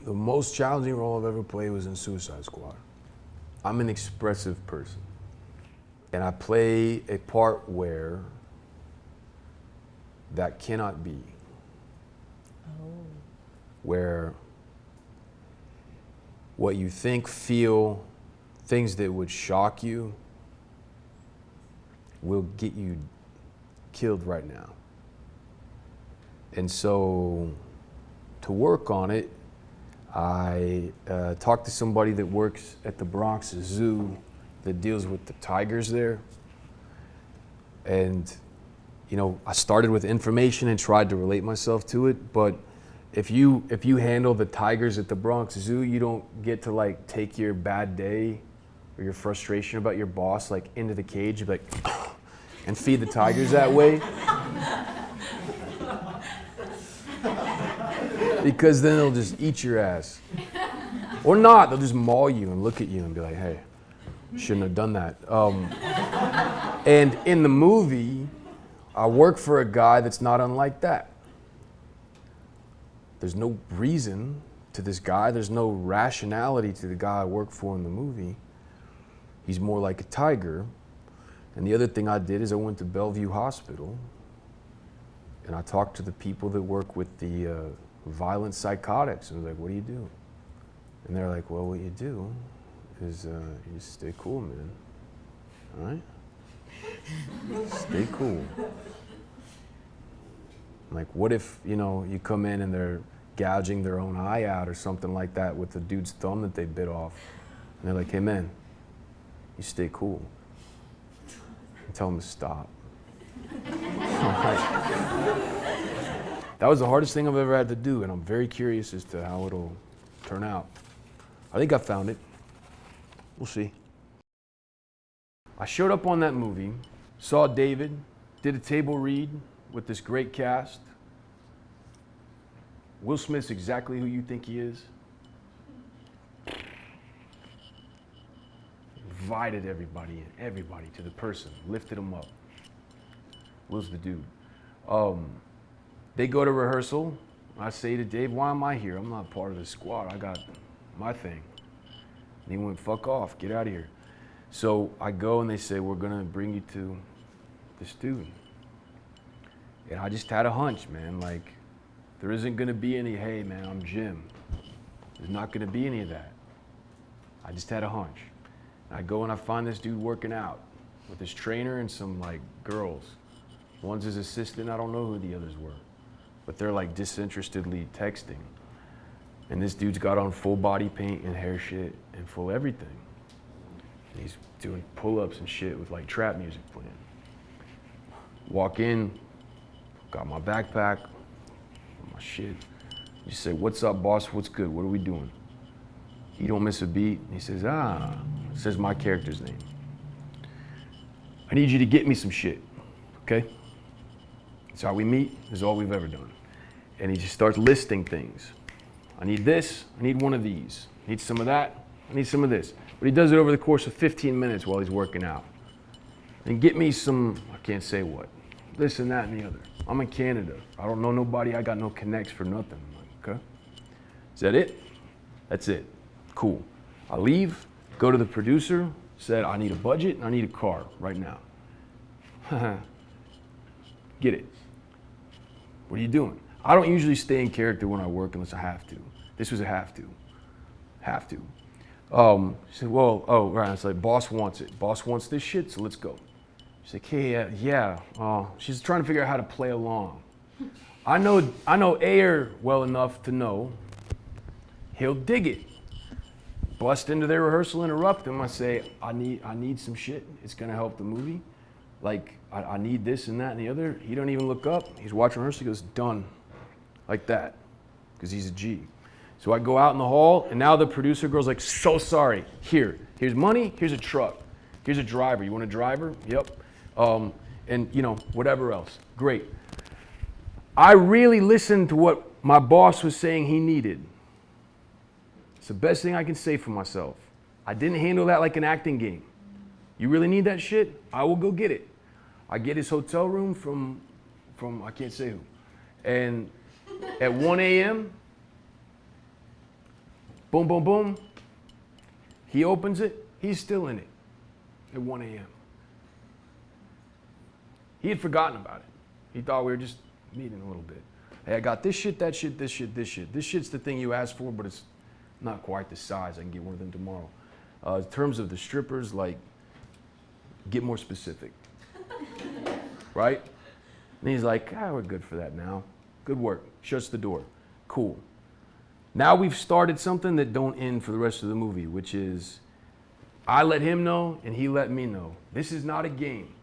The most challenging role I've ever played was in Suicide Squad. I'm an expressive person. And I play a part where that cannot be. Oh. Where what you think, feel, things that would shock you will get you killed right now. And so to work on it, I talked to somebody that works at the Bronx Zoo that deals with the tigers there. And, you know, I started with information and tried to relate myself to it, but if you handle the tigers at the Bronx Zoo, you don't get to like take your bad day or your frustration about your boss like into the cage and be like, and feed the tigers that way. Because then they'll just eat your ass. Or not, they'll just maul you and look at you and be like, hey, shouldn't have done that. And in the movie, I work for a guy that's not unlike that. There's no reason to this guy, there's no rationality to the guy I work for in the movie. He's more like a tiger. And the other thing I did is I went to Bellevue Hospital and I talked to the people that work with the violent psychotics. And I was like, what do you do? And they're like, well, what you do is you just stay cool, man. All right? Stay cool. Like, what if, you know, you come in and they're gouging their own eye out or something like that with the dude's thumb that they bit off. And they're like, hey, man, you stay cool. And tell them to stop. That was the hardest thing I've ever had to do, and I'm very curious as to how it'll turn out. I think I found it. We'll see. I showed up on that movie, saw David, did a table read with this great cast. Will Smith's exactly who you think he is. Invited everybody to the person, lifted him up. Will's the dude. They go to rehearsal. I say to Dave, why am I here? I'm not part of the squad. I got my thing. And he went, fuck off, get out of here. So I go and they say, we're gonna bring you to this dude. And I just had a hunch, man. Like, there isn't gonna be any, hey man, I'm Jim. There's not gonna be any of that. I just had a hunch. And I go and I find this dude working out with his trainer and some like girls. One's his assistant, I don't know who the others were. But they're like disinterestedly texting. And this dude's got on full body paint and hair shit and full everything. And he's doing pull-ups and shit with like trap music playing. Walk in, got my backpack, my shit. You say, what's up, boss? What's good? What are we doing? He don't miss a beat. He says, says my character's name. I need you to get me some shit, okay? That's how we meet. This is all we've ever done. And he just starts listing things. I need this, I need one of these. I need some of that, I need some of this. But he does it over the course of 15 minutes while he's working out. And get me some, I can't say what, this and that and the other. I'm in Canada. I don't know nobody, I got no connects for nothing. I'm like, okay. Is that it? That's it. Cool. I leave, go to the producer, said I need a budget and I need a car right now. Get it. What are you doing? I don't usually stay in character when I work unless I have to. This was a have to. Have to. She said, well, oh, right. It's like, boss wants it. Boss wants this shit, so let's go. She's like, hey, yeah. She's trying to figure out how to play along. I know Ayer well enough to know he'll dig it. Bust into their rehearsal, interrupt them. I say, I need some shit. It's gonna help the movie. Like, I need this and that and the other. He don't even look up. He's watching rehearsal, he goes, done. Like that, because he's a G. So I go out in the hall, and now the producer girl's like, so sorry. Here's money, here's a truck. Here's a driver. You want a driver? Yep. And, you know, whatever else. Great. I really listened to what my boss was saying he needed. It's the best thing I can say for myself. I didn't handle that like an acting game. You really need that shit? I will go get it. I get his hotel room from I can't say who. And at 1 a.m., Boom, boom, boom. He opens it. He's still in it at 1 a.m. He had forgotten about it. He thought we were just meeting a little bit. Hey, I got this shit, that shit, this shit, this shit. This shit's the thing you asked for, but it's not quite the size. I can get one of them tomorrow. In terms of the strippers, like, get more specific. Right? And he's like, we're good for that now. Good work. Shuts the door. Cool. Now we've started something that don't end for the rest of the movie, which is I let him know and he let me know. This is not a game.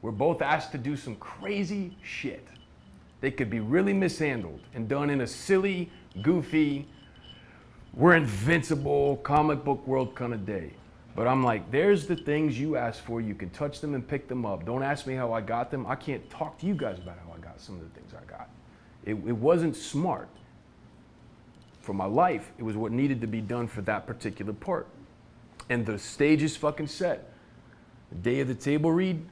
We're both asked to do some crazy shit. They could be really mishandled and done in a silly, goofy, we're invincible, comic book world kind of day. But I'm like, there's the things you asked for. You can touch them and pick them up. Don't ask me how I got them. I can't talk to you guys about how I got some of the things I got. It wasn't smart. For my life, it was what needed to be done for that particular part. And the stage is fucking set. The day of the table read,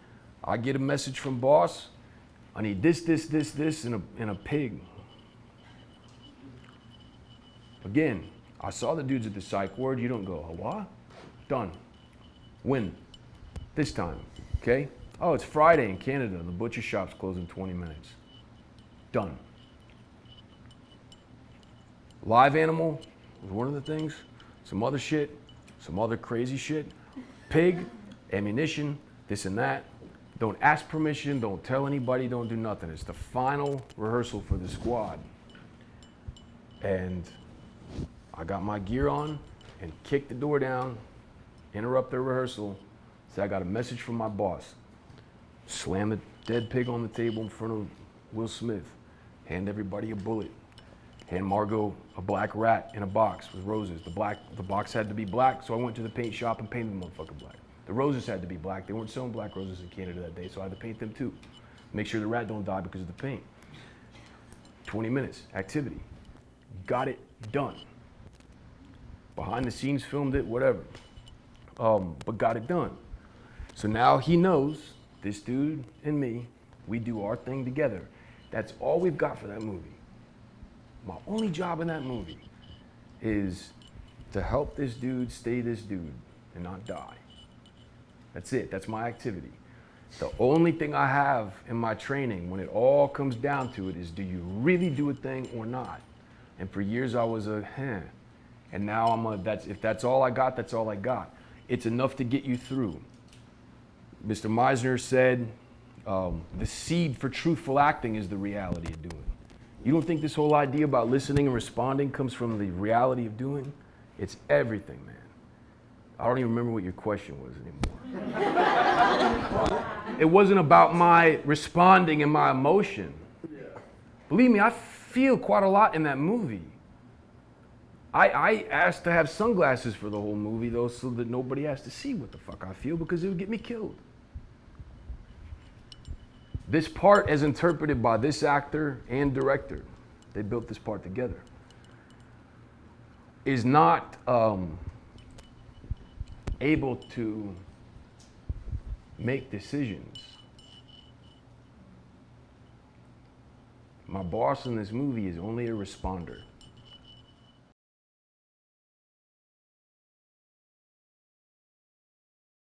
I get a message from boss. I need this, this, this, this, and a pig. Again, I saw the dudes at the psych ward. You don't go, what? Done. When? This time, okay? Oh, it's Friday in Canada. The butcher shop's closed in 20 minutes. Done. Live animal was one of the things. Some other shit, some other crazy shit. Pig, ammunition, this and that. Don't ask permission, don't tell anybody, don't do nothing. It's the final rehearsal for the squad. And I got my gear on and kicked the door down, interrupt their rehearsal, said I got a message from my boss. Slam the dead pig on the table in front of Will Smith. Hand everybody a bullet. Hand Margot a black rat in a box with roses. The box had to be black, so I went to the paint shop and painted the motherfucker black. The roses had to be black. They weren't selling black roses in Canada that day, so I had to paint them too. Make sure the rat don't die because of the paint. 20 minutes, activity. Got it done. Behind the scenes, filmed it, whatever. But got it done. So now he knows, this dude and me, we do our thing together. That's all we've got for that movie. My only job in that movie is to help this dude stay this dude and not die. That's it, that's my activity. The only thing I have in my training, when it all comes down to it, is do you really do a thing or not? And for years I was and now if that's all I got, that's all I got. It's enough to get you through. Mr. Meisner said, the seed for truthful acting is the reality of doing. You don't think this whole idea about listening and responding comes from the reality of doing? It's everything, man. I don't even remember what your question was anymore. It wasn't about my responding and my emotion. Believe me, I feel quite a lot in that movie. I asked to have sunglasses for the whole movie, though, so that nobody has to see what the fuck I feel, because it would get me killed. This part, as interpreted by this actor and director, they built this part together, is not able to make decisions. My boss in this movie is only a responder.